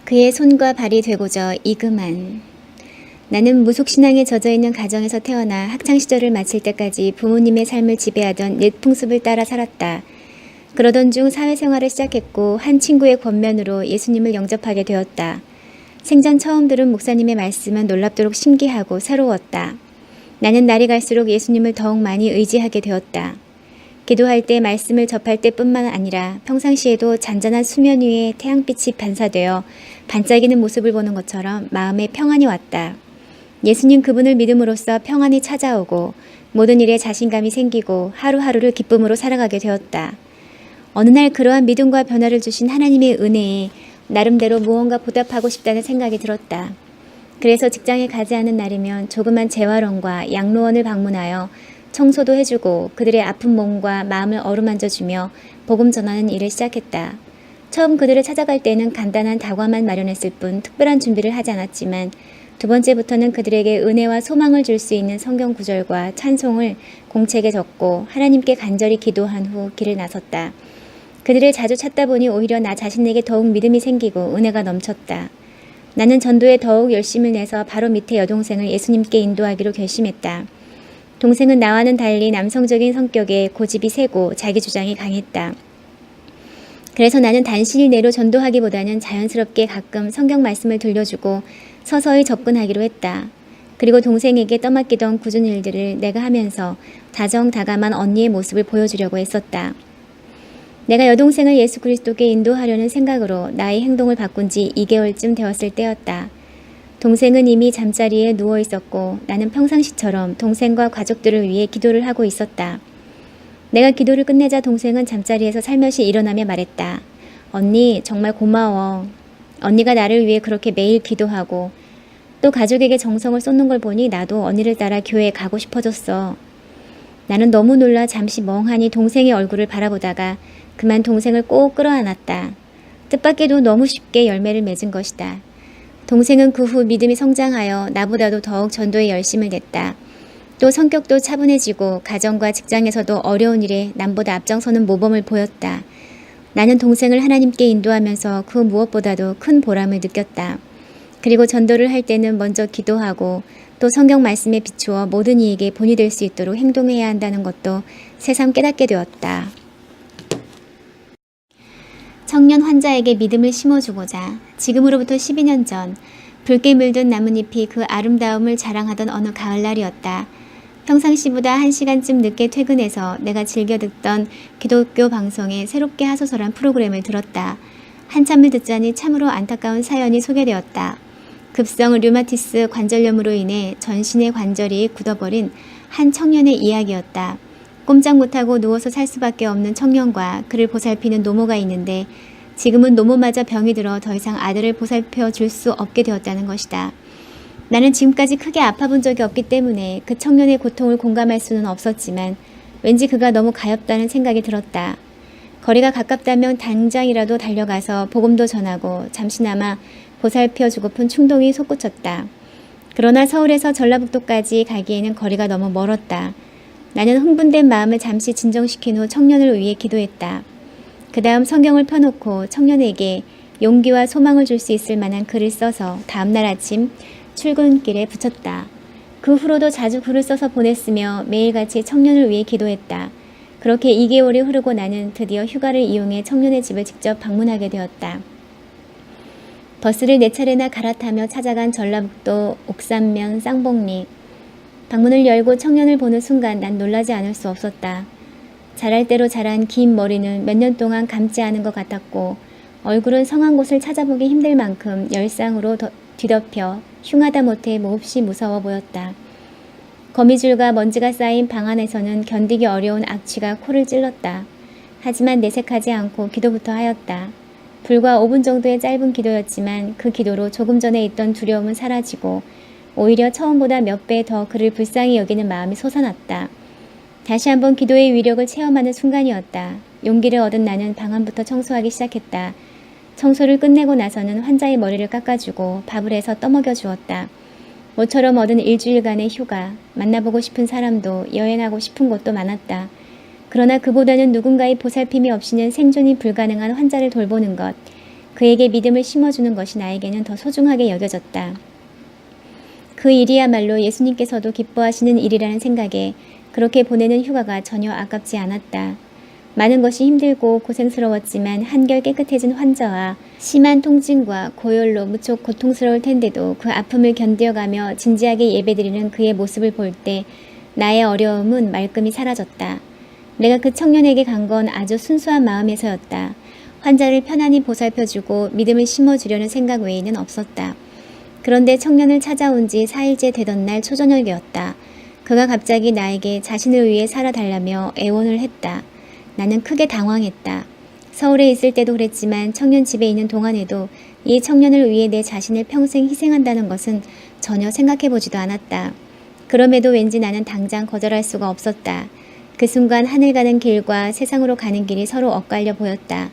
그의 손과 발이 되고저 이그만. 나는 무속신앙에 젖어있는 가정에서 태어나 학창시절을 마칠 때까지 부모님의 삶을 지배하던 옛 풍습을 따라 살았다. 그러던 중 사회생활을 시작했고 한 친구의 권면으로 예수님을 영접하게 되었다. 생전 처음 들은 목사님의 말씀은 놀랍도록 신기하고 새로웠다. 나는 날이 갈수록 예수님을 더욱 많이 의지하게 되었다. 기도할 때 말씀을 접할 때뿐만 아니라 평상시에도 잔잔한 수면 위에 태양빛이 반사되어 반짝이는 모습을 보는 것처럼 마음에 평안이 왔다. 예수님 그분을 믿음으로써 평안이 찾아오고 모든 일에 자신감이 생기고 하루하루를 기쁨으로 살아가게 되었다. 어느 날 그러한 믿음과 변화를 주신 하나님의 은혜에 나름대로 무언가 보답하고 싶다는 생각이 들었다. 그래서 직장에 가지 않은 날이면 조그만 재활원과 양로원을 방문하여 청소도 해주고 그들의 아픈 몸과 마음을 어루만져주며 복음 전하는 일을 시작했다. 처음 그들을 찾아갈 때는 간단한 다과만 마련했을 뿐 특별한 준비를 하지 않았지만 두 번째부터는 그들에게 은혜와 소망을 줄 수 있는 성경 구절과 찬송을 공책에 적고 하나님께 간절히 기도한 후 길을 나섰다. 그들을 자주 찾다 보니 오히려 나 자신에게 더욱 믿음이 생기고 은혜가 넘쳤다. 나는 전도에 더욱 열심을 내서 바로 밑에 여동생을 예수님께 인도하기로 결심했다. 동생은 나와는 달리 남성적인 성격에 고집이 세고 자기 주장이 강했다. 그래서 나는 단신일 내로 전도하기보다는 자연스럽게 가끔 성경 말씀을 들려주고 서서히 접근하기로 했다. 그리고 동생에게 떠맡기던 굳은 일들을 내가 하면서 다정다감한 언니의 모습을 보여주려고 했었다. 내가 여동생을 예수 그리스도께 인도하려는 생각으로 나의 행동을 바꾼 지 2개월쯤 되었을 때였다. 동생은 이미 잠자리에 누워 있었고 나는 평상시처럼 동생과 가족들을 위해 기도를 하고 있었다. 내가 기도를 끝내자 동생은 잠자리에서 살며시 일어나며 말했다. 언니 정말 고마워. 언니가 나를 위해 그렇게 매일 기도하고 또 가족에게 정성을 쏟는 걸 보니 나도 언니를 따라 교회에 가고 싶어졌어. 나는 너무 놀라 잠시 멍하니 동생의 얼굴을 바라보다가 그만 동생을 꼭 끌어안았다. 뜻밖에도 너무 쉽게 열매를 맺은 것이다. 동생은 그 후 믿음이 성장하여 나보다도 더욱 전도에 열심을 냈다. 또 성격도 차분해지고 가정과 직장에서도 어려운 일에 남보다 앞장서는 모범을 보였다. 나는 동생을 하나님께 인도하면서 그 무엇보다도 큰 보람을 느꼈다. 그리고 전도를 할 때는 먼저 기도하고 또 성경 말씀에 비추어 모든 이에게 본이 될 수 있도록 행동해야 한다는 것도 새삼 깨닫게 되었다. 청년 환자에게 믿음을 심어주고자 지금으로부터 12년 전 붉게 물든 나뭇잎이 그 아름다움을 자랑하던 어느 가을날이었다. 평상시보다 1시간쯤 늦게 퇴근해서 내가 즐겨 듣던 기독교 방송에 새롭게 하소서란 프로그램을 들었다. 한참을 듣자니 참으로 안타까운 사연이 소개되었다. 급성 류마티스 관절염으로 인해 전신의 관절이 굳어버린 한 청년의 이야기였다. 꼼짝 못하고 누워서 살 수밖에 없는 청년과 그를 보살피는 노모가 있는데 지금은 노모마저 병이 들어 더 이상 아들을 보살펴 줄 수 없게 되었다는 것이다. 나는 지금까지 크게 아파본 적이 없기 때문에 그 청년의 고통을 공감할 수는 없었지만 왠지 그가 너무 가엾다는 생각이 들었다. 거리가 가깝다면 당장이라도 달려가서 복음도 전하고 잠시나마 보살펴주고픈 충동이 솟구쳤다. 그러나 서울에서 전라북도까지 가기에는 거리가 너무 멀었다. 나는 흥분된 마음을 잠시 진정시킨 후 청년을 위해 기도했다. 그 다음 성경을 펴놓고 청년에게 용기와 소망을 줄 수 있을 만한 글을 써서 다음날 아침 출근길에 붙였다. 그 후로도 자주 글을 써서 보냈으며 매일같이 청년을 위해 기도했다. 그렇게 2개월이 흐르고 나는 드디어 휴가를 이용해 청년의 집을 직접 방문하게 되었다. 버스를 4차례나 갈아타며 찾아간 전라북도 옥산면 쌍봉리. 방문을 열고 청년을 보는 순간 난 놀라지 않을 수 없었다. 자랄 대로 자란 긴 머리는 몇 년 동안 감지 않은 것 같았고 얼굴은 성한 곳을 찾아보기 힘들 만큼 열상으로 뒤덮여 흉하다 못해 몹시 무서워 보였다. 거미줄과 먼지가 쌓인 방 안에서는 견디기 어려운 악취가 코를 찔렀다. 하지만 내색하지 않고 기도부터 하였다. 불과 5분 정도의 짧은 기도였지만 그 기도로 조금 전에 있던 두려움은 사라지고 오히려 처음보다 몇 배 더 그를 불쌍히 여기는 마음이 솟아났다. 다시 한번 기도의 위력을 체험하는 순간이었다. 용기를 얻은 나는 방 안부터 청소하기 시작했다. 청소를 끝내고 나서는 환자의 머리를 깎아주고 밥을 해서 떠먹여 주었다. 모처럼 얻은 일주일간의 휴가, 만나보고 싶은 사람도 여행하고 싶은 곳도 많았다. 그러나 그보다는 누군가의 보살핌이 없이는 생존이 불가능한 환자를 돌보는 것, 그에게 믿음을 심어주는 것이 나에게는 더 소중하게 여겨졌다. 그 일이야말로 예수님께서도 기뻐하시는 일이라는 생각에 그렇게 보내는 휴가가 전혀 아깝지 않았다. 많은 것이 힘들고 고생스러웠지만 한결 깨끗해진 환자와 심한 통증과 고열로 무척 고통스러울 텐데도 그 아픔을 견뎌가며 진지하게 예배드리는 그의 모습을 볼 때 나의 어려움은 말끔히 사라졌다. 내가 그 청년에게 간 건 아주 순수한 마음에서였다. 환자를 편안히 보살펴주고 믿음을 심어주려는 생각 외에는 없었다. 그런데 청년을 찾아온 지 4일째 되던 날 초저녁이었다. 그가 갑자기 나에게 자신을 위해 살아달라며 애원을 했다. 나는 크게 당황했다. 서울에 있을 때도 그랬지만 청년 집에 있는 동안에도 이 청년을 위해 내 자신을 평생 희생한다는 것은 전혀 생각해보지도 않았다. 그럼에도 왠지 나는 당장 거절할 수가 없었다. 그 순간 하늘 가는 길과 세상으로 가는 길이 서로 엇갈려 보였다.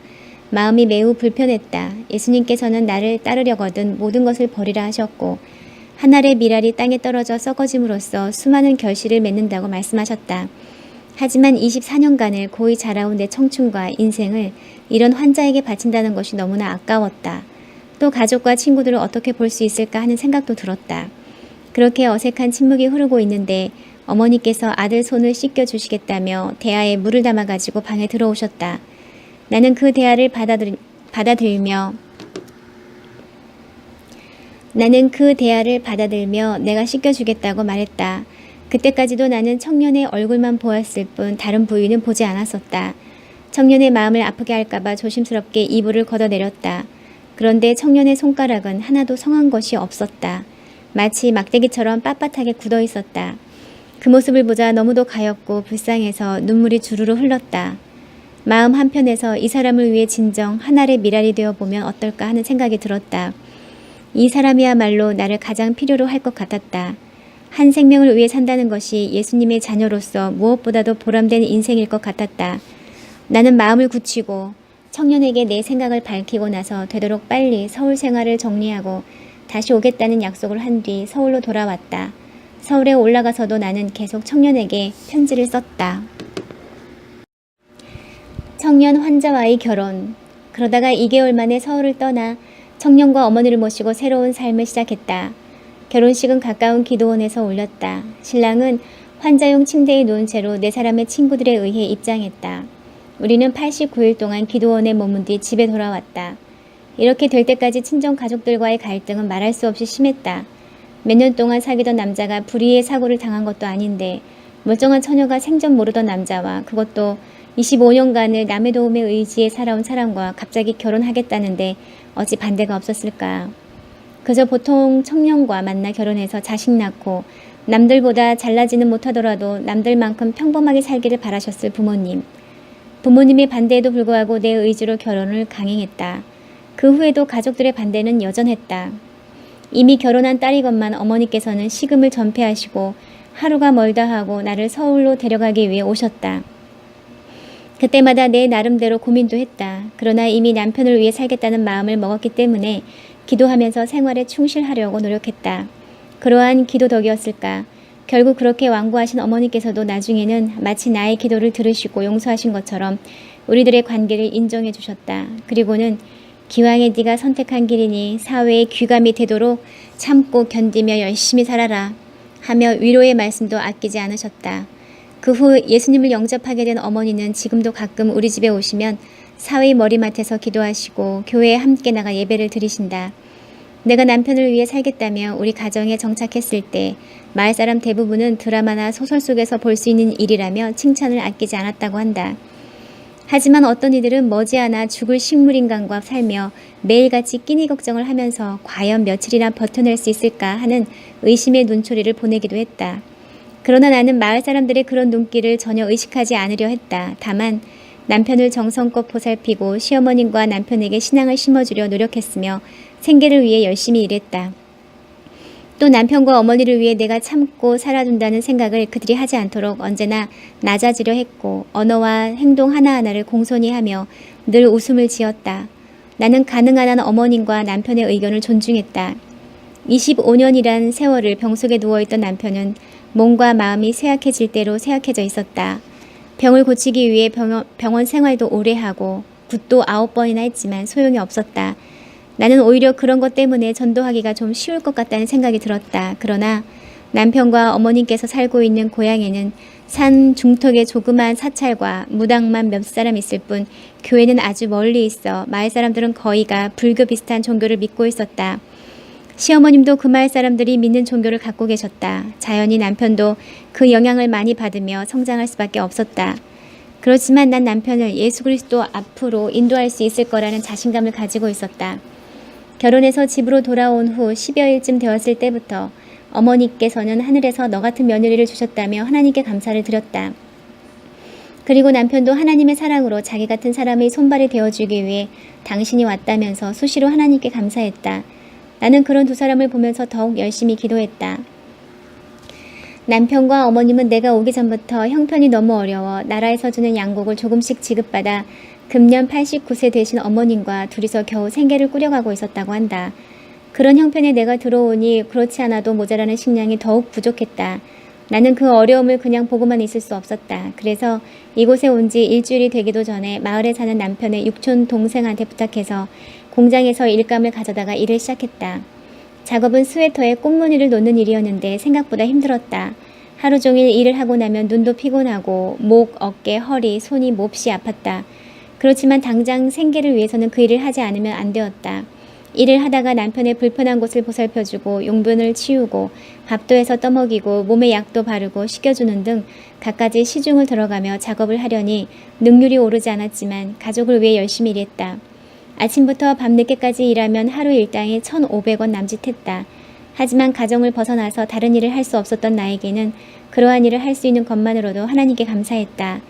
마음이 매우 불편했다. 예수님께서는 나를 따르려거든 모든 것을 버리라 하셨고 한 알의 밀알이 땅에 떨어져 썩어짐으로써 수많은 결실을 맺는다고 말씀하셨다. 하지만 24년간을 고이 자라온 내 청춘과 인생을 이런 환자에게 바친다는 것이 너무나 아까웠다. 또 가족과 친구들을 어떻게 볼 수 있을까 하는 생각도 들었다. 그렇게 어색한 침묵이 흐르고 있는데 어머니께서 아들 손을 씻겨주시겠다며 대야에 물을 담아가지고 방에 들어오셨다. 나는 그 대야를 받아들며 내가 씻겨주겠다고 말했다. 그때까지도 나는 청년의 얼굴만 보았을 뿐 다른 부위는 보지 않았었다. 청년의 마음을 아프게 할까봐 조심스럽게 이불을 걷어내렸다. 그런데 청년의 손가락은 하나도 성한 것이 없었다. 마치 막대기처럼 빳빳하게 굳어 있었다. 그 모습을 보자 너무도 가엾고 불쌍해서 눈물이 주르르 흘렀다. 마음 한편에서 이 사람을 위해 진정 한 알의 밀알이 되어 보면 어떨까 하는 생각이 들었다. 이 사람이야말로 나를 가장 필요로 할 것 같았다. 한 생명을 위해 산다는 것이 예수님의 자녀로서 무엇보다도 보람된 인생일 것 같았다. 나는 마음을 굳히고 청년에게 내 생각을 밝히고 나서 되도록 빨리 서울 생활을 정리하고 다시 오겠다는 약속을 한 뒤 서울로 돌아왔다. 서울에 올라가서도 나는 계속 청년에게 편지를 썼다. 청년 환자와의 결혼. 그러다가 2개월 만에 서울을 떠나 청년과 어머니를 모시고 새로운 삶을 시작했다. 결혼식은 가까운 기도원에서 올렸다. 신랑은 환자용 침대에 누운 채로 4사람의 친구들에 의해 입장했다. 우리는 89일 동안 기도원에 머문 뒤 집에 돌아왔다. 이렇게 될 때까지 친정 가족들과의 갈등은 말할 수 없이 심했다. 몇 년 동안 사귀던 남자가 불의의 사고를 당한 것도 아닌데 멀쩡한 처녀가 생전 모르던 남자와 그것도 25년간을 남의 도움에 의지해 살아온 사람과 갑자기 결혼하겠다는데 어찌 반대가 없었을까. 그저 보통 청년과 만나 결혼해서 자식 낳고 남들보다 잘나지는 못하더라도 남들만큼 평범하게 살기를 바라셨을 부모님. 부모님의 반대에도 불구하고 내 의지로 결혼을 강행했다. 그 후에도 가족들의 반대는 여전했다. 이미 결혼한 딸이건만 어머니께서는 식음을 전폐하시고 하루가 멀다 하고 나를 서울로 데려가기 위해 오셨다. 그때마다 내 나름대로 고민도 했다. 그러나 이미 남편을 위해 살겠다는 마음을 먹었기 때문에 기도하면서 생활에 충실하려고 노력했다. 그러한 기도 덕이었을까. 결국 그렇게 완고하신 어머니께서도 나중에는 마치 나의 기도를 들으시고 용서하신 것처럼 우리들의 관계를 인정해 주셨다. 그리고는 기왕에 네가 선택한 길이니 사회에 귀감이 되도록 참고 견디며 열심히 살아라 하며 위로의 말씀도 아끼지 않으셨다. 그 후 예수님을 영접하게 된 어머니는 지금도 가끔 우리 집에 오시면 사회의 머리맡에서 기도하시고 교회에 함께 나가 예배를 드리신다. 내가 남편을 위해 살겠다며 우리 가정에 정착했을 때 마을 사람 대부분은 드라마나 소설 속에서 볼 수 있는 일이라며 칭찬을 아끼지 않았다고 한다. 하지만 어떤 이들은 머지않아 죽을 식물인간과 살며 매일같이 끼니 걱정을 하면서 과연 며칠이나 버텨낼 수 있을까 하는 의심의 눈초리를 보내기도 했다. 그러나 나는 마을 사람들의 그런 눈길을 전혀 의식하지 않으려 했다. 다만 남편을 정성껏 보살피고 시어머님과 남편에게 신앙을 심어주려 노력했으며 생계를 위해 열심히 일했다. 또 남편과 어머니를 위해 내가 참고 살아준다는 생각을 그들이 하지 않도록 언제나 낮아지려 했고 언어와 행동 하나하나를 공손히 하며 늘 웃음을 지었다. 나는 가능한 한 어머님과 남편의 의견을 존중했다. 25년이란 세월을 병속에 누워있던 남편은 몸과 마음이 쇠약해질 대로 쇠약해져 있었다. 병을 고치기 위해 병원 생활도 오래 하고 굿도 9번이나 했지만 소용이 없었다. 나는 오히려 그런 것 때문에 전도하기가 좀 쉬울 것 같다는 생각이 들었다. 그러나 남편과 어머님께서 살고 있는 고향에는 산 중턱에 조그만 사찰과 무당만 몇 사람 있을 뿐 교회는 아주 멀리 있어 마을 사람들은 거의가 불교 비슷한 종교를 믿고 있었다. 시어머님도 그 마을 사람들이 믿는 종교를 갖고 계셨다. 자연히 남편도 그 영향을 많이 받으며 성장할 수밖에 없었다. 그렇지만 난 남편을 예수 그리스도 앞으로 인도할 수 있을 거라는 자신감을 가지고 있었다. 결혼해서 집으로 돌아온 후 10여일쯤 되었을 때부터 어머니께서는 하늘에서 너 같은 며느리를 주셨다며 하나님께 감사를 드렸다. 그리고 남편도 하나님의 사랑으로 자기 같은 사람의 손발이 되어주기 위해 당신이 왔다면서 수시로 하나님께 감사했다. 나는 그런 두 사람을 보면서 더욱 열심히 기도했다. 남편과 어머님은 내가 오기 전부터 형편이 너무 어려워 나라에서 주는 양곡을 조금씩 지급받아 금년 89세 되신 어머님과 둘이서 겨우 생계를 꾸려가고 있었다고 한다. 그런 형편에 내가 들어오니 그렇지 않아도 모자라는 식량이 더욱 부족했다. 나는 그 어려움을 그냥 보고만 있을 수 없었다. 그래서 이곳에 온 지 일주일이 되기도 전에 마을에 사는 남편의 육촌 동생한테 부탁해서 공장에서 일감을 가져다가 일을 시작했다. 작업은 스웨터에 꽃무늬를 놓는 일이었는데 생각보다 힘들었다. 하루 종일 일을 하고 나면 눈도 피곤하고 목, 어깨, 허리, 손이 몹시 아팠다. 그렇지만 당장 생계를 위해서는 그 일을 하지 않으면 안 되었다. 일을 하다가 남편의 불편한 곳을 보살펴주고 용변을 치우고 밥도 해서 떠먹이고 몸에 약도 바르고 씻겨주는 등 갖가지 시중을 들어가며 작업을 하려니 능률이 오르지 않았지만 가족을 위해 열심히 일했다. 아침부터 밤늦게까지 일하면 하루 일당이 1,500원 남짓했다. 하지만 가정을 벗어나서 다른 일을 할 수 없었던 나에게는 그러한 일을 할 수 있는 것만으로도 하나님께 감사했다.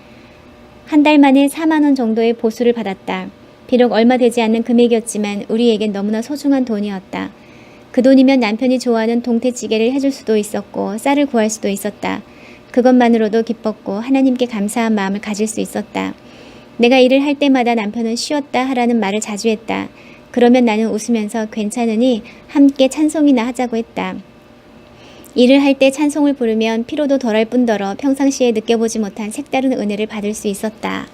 한 달 만에 4만 원 정도의 보수를 받았다. 비록 얼마 되지 않는 금액이었지만 우리에겐 너무나 소중한 돈이었다. 그 돈이면 남편이 좋아하는 동태찌개를 해줄 수도 있었고 쌀을 구할 수도 있었다. 그것만으로도 기뻤고 하나님께 감사한 마음을 가질 수 있었다. 내가 일을 할 때마다 남편은 쉬었다 하라는 말을 자주 했다. 그러면 나는 웃으면서 괜찮으니 함께 찬송이나 하자고 했다. 일을 할 때 찬송을 부르면 피로도 덜할 뿐더러 평상시에 느껴보지 못한 색다른 은혜를 받을 수 있었다.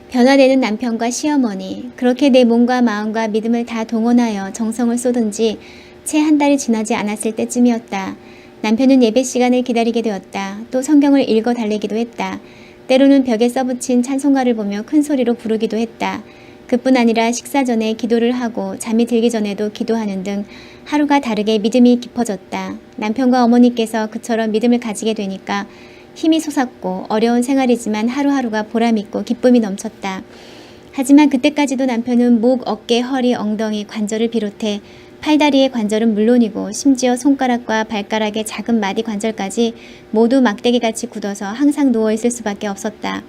변화되는 남편과 시어머니, 그렇게 내 몸과 마음과 믿음을 다 동원하여 정성을 쏟은 지 채 한 달이 지나지 않았을 때쯤이었다. 남편은 예배 시간을 기다리게 되었다. 또 성경을 읽어 달래기도 했다. 때로는 벽에 써붙인 찬송가를 보며 큰 소리로 부르기도 했다. 그뿐 아니라 식사 전에 기도를 하고 잠이 들기 전에도 기도하는 등 하루가 다르게 믿음이 깊어졌다. 남편과 어머니께서 그처럼 믿음을 가지게 되니까 힘이 솟았고 어려운 생활이지만 하루하루가 보람있고 기쁨이 넘쳤다. 하지만 그때까지도 남편은 목, 어깨, 허리, 엉덩이, 관절을 비롯해 팔다리의 관절은 물론이고 심지어 손가락과 발가락의 작은 마디 관절까지 모두 막대기같이 굳어서 항상 누워있을 수밖에 없었다.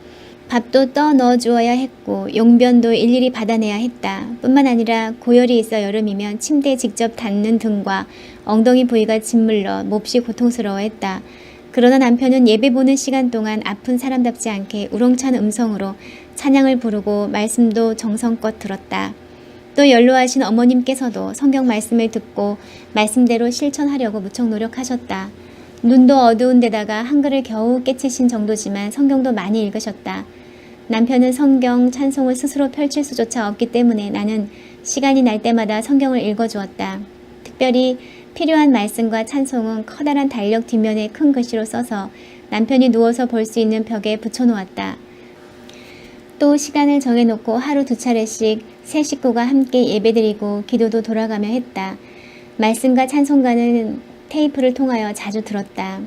밥도 떠 넣어주어야 했고 용변도 일일이 받아내야 했다. 뿐만 아니라 고열이 있어 여름이면 침대에 직접 닿는 등과 엉덩이 부위가 짓물러 몹시 고통스러워했다. 그러나 남편은 예배 보는 시간 동안 아픈 사람답지 않게 우렁찬 음성으로 찬양을 부르고 말씀도 정성껏 들었다. 또 연로하신 어머님께서도 성경 말씀을 듣고 말씀대로 실천하려고 무척 노력하셨다. 눈도 어두운 데다가 한글을 겨우 깨치신 정도지만 성경도 많이 읽으셨다. 남편은 성경 찬송을 스스로 펼칠 수조차 없기 때문에 나는 시간이 날 때마다 성경을 읽어주었다. 특별히 필요한 말씀과 찬송은 커다란 달력 뒷면에 큰 글씨로 써서 남편이 누워서 볼 수 있는 벽에 붙여놓았다. 또 시간을 정해놓고 하루 2차례씩 세 식구가 함께 예배드리고 기도도 돌아가며 했다. 말씀과 찬송가는 테이프를 통하여 자주 들었다.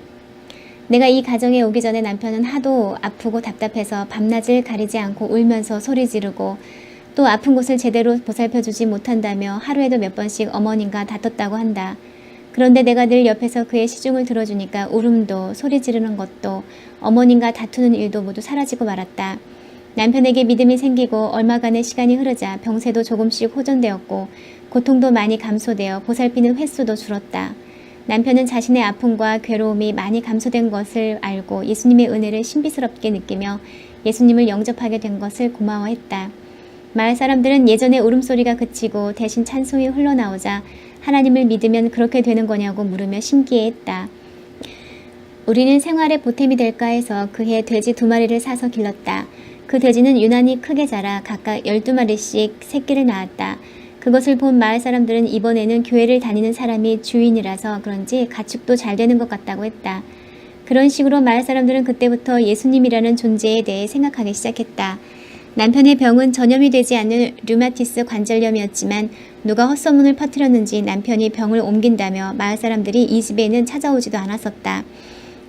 내가 이 가정에 오기 전에 남편은 하도 아프고 답답해서 밤낮을 가리지 않고 울면서 소리 지르고 또 아픈 곳을 제대로 보살펴주지 못한다며 하루에도 몇 번씩 어머님과 다퉜다고 한다. 그런데 내가 늘 옆에서 그의 시중을 들어주니까 울음도 소리 지르는 것도 어머님과 다투는 일도 모두 사라지고 말았다. 남편에게 믿음이 생기고 얼마간의 시간이 흐르자 병세도 조금씩 호전되었고 고통도 많이 감소되어 보살피는 횟수도 줄었다. 남편은 자신의 아픔과 괴로움이 많이 감소된 것을 알고 예수님의 은혜를 신비스럽게 느끼며 예수님을 영접하게 된 것을 고마워했다. 마을 사람들은 예전에 울음소리가 그치고 대신 찬송이 흘러나오자 하나님을 믿으면 그렇게 되는 거냐고 물으며 신기해했다. 우리는 생활에 보탬이 될까 해서 그해 돼지 2마리를 사서 길렀다. 그 돼지는 유난히 크게 자라 각각 12마리씩 새끼를 낳았다. 그것을 본 마을 사람들은 이번에는 교회를 다니는 사람이 주인이라서 그런지 가축도 잘 되는 것 같다고 했다. 그런 식으로 마을 사람들은 그때부터 예수님이라는 존재에 대해 생각하기 시작했다. 남편의 병은 전염이 되지 않는 류마티스 관절염이었지만 누가 헛소문을 퍼뜨렸는지 남편이 병을 옮긴다며 마을 사람들이 이 집에는 찾아오지도 않았었다.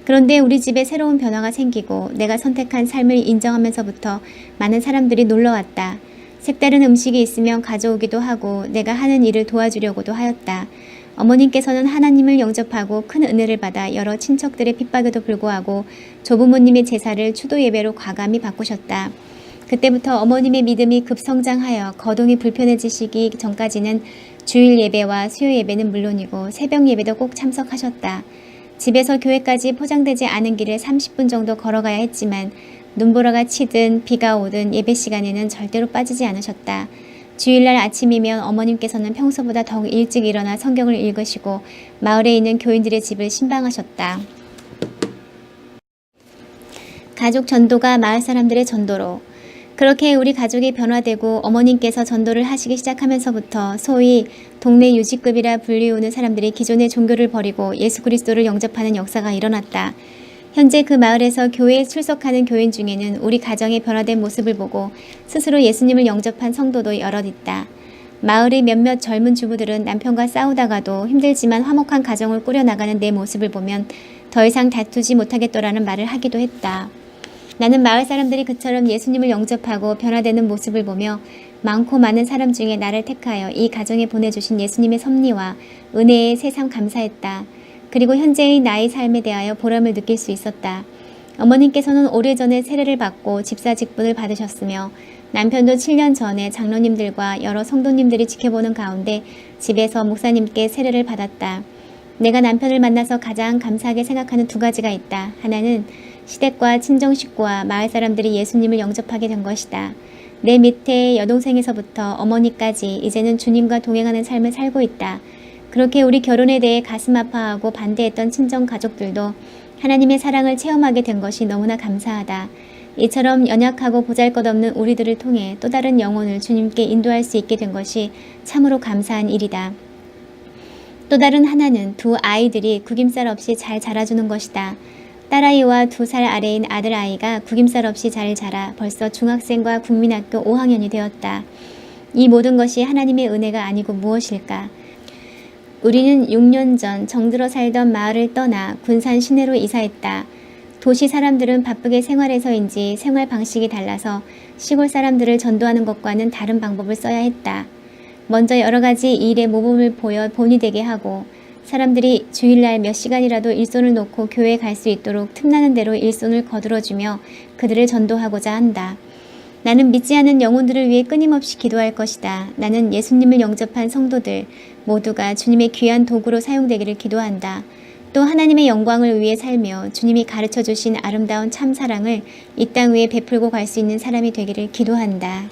그런데 우리 집에 새로운 변화가 생기고 내가 선택한 삶을 인정하면서부터 많은 사람들이 놀러왔다. 색다른 음식이 있으면 가져오기도 하고 내가 하는 일을 도와주려고도 하였다. 어머님께서는 하나님을 영접하고 큰 은혜를 받아 여러 친척들의 핍박에도 불구하고 조부모님의 제사를 추도 예배로 과감히 바꾸셨다. 그때부터 어머님의 믿음이 급성장하여 거동이 불편해지시기 전까지는 주일 예배와 수요 예배는 물론이고 새벽 예배도 꼭 참석하셨다. 집에서 교회까지 포장되지 않은 길을 30분 정도 걸어가야 했지만 눈보라가 치든 비가 오든 예배 시간에는 절대로 빠지지 않으셨다. 주일날 아침이면 어머님께서는 평소보다 더욱 일찍 일어나 성경을 읽으시고 마을에 있는 교인들의 집을 신방하셨다. 가족 전도가 마을 사람들의 전도로. 그렇게 우리 가족이 변화되고 어머님께서 전도를 하시기 시작하면서부터 소위 동네 유지급이라 불리우는 사람들이 기존의 종교를 버리고 예수 그리스도를 영접하는 역사가 일어났다. 현재 그 마을에서 교회에 출석하는 교인 중에는 우리 가정의 변화된 모습을 보고 스스로 예수님을 영접한 성도도 여럿 있다. 마을의 몇몇 젊은 주부들은 남편과 싸우다가도 힘들지만 화목한 가정을 꾸려나가는 내 모습을 보면 더 이상 다투지 못하겠더라는 말을 하기도 했다. 나는 마을 사람들이 그처럼 예수님을 영접하고 변화되는 모습을 보며 많고 많은 사람 중에 나를 택하여 이 가정에 보내주신 예수님의 섭리와 은혜에 새삼 감사했다. 그리고 현재의 나의 삶에 대하여 보람을 느낄 수 있었다. 어머님께서는 오래전에 세례를 받고 집사 직분을 받으셨으며 남편도 7년 전에 장로님들과 여러 성도님들이 지켜보는 가운데 집에서 목사님께 세례를 받았다. 내가 남편을 만나서 가장 감사하게 생각하는 두 가지가 있다. 하나는 시댁과 친정 식구와 마을 사람들이 예수님을 영접하게 된 것이다. 내 밑에 여동생에서부터 어머니까지 이제는 주님과 동행하는 삶을 살고 있다. 그렇게 우리 결혼에 대해 가슴 아파하고 반대했던 친정 가족들도 하나님의 사랑을 체험하게 된 것이 너무나 감사하다. 이처럼 연약하고 보잘것없는 우리들을 통해 또 다른 영혼을 주님께 인도할 수 있게 된 것이 참으로 감사한 일이다. 또 다른 하나는 두 아이들이 구김살 없이 잘 자라주는 것이다. 딸아이와 2살 아래인 아들아이가 구김살 없이 잘 자라 벌써 중학생과 국민학교 5학년이 되었다. 이 모든 것이 하나님의 은혜가 아니고 무엇일까? 우리는 6년 전 정들어 살던 마을을 떠나 군산 시내로 이사했다. 도시 사람들은 바쁘게 생활해서인지 생활 방식이 달라서 시골 사람들을 전도하는 것과는 다른 방법을 써야 했다. 먼저 여러 가지 일에 모범을 보여 본이 되게 하고 사람들이 주일날 몇 시간이라도 일손을 놓고 교회에 갈 수 있도록 틈나는 대로 일손을 거들어주며 그들을 전도하고자 한다. 나는 믿지 않는 영혼들을 위해 끊임없이 기도할 것이다. 나는 예수님을 영접한 성도들 모두가 주님의 귀한 도구로 사용되기를 기도한다. 또 하나님의 영광을 위해 살며 주님이 가르쳐 주신 아름다운 참 사랑을 이 땅 위에 베풀고 갈 수 있는 사람이 되기를 기도한다.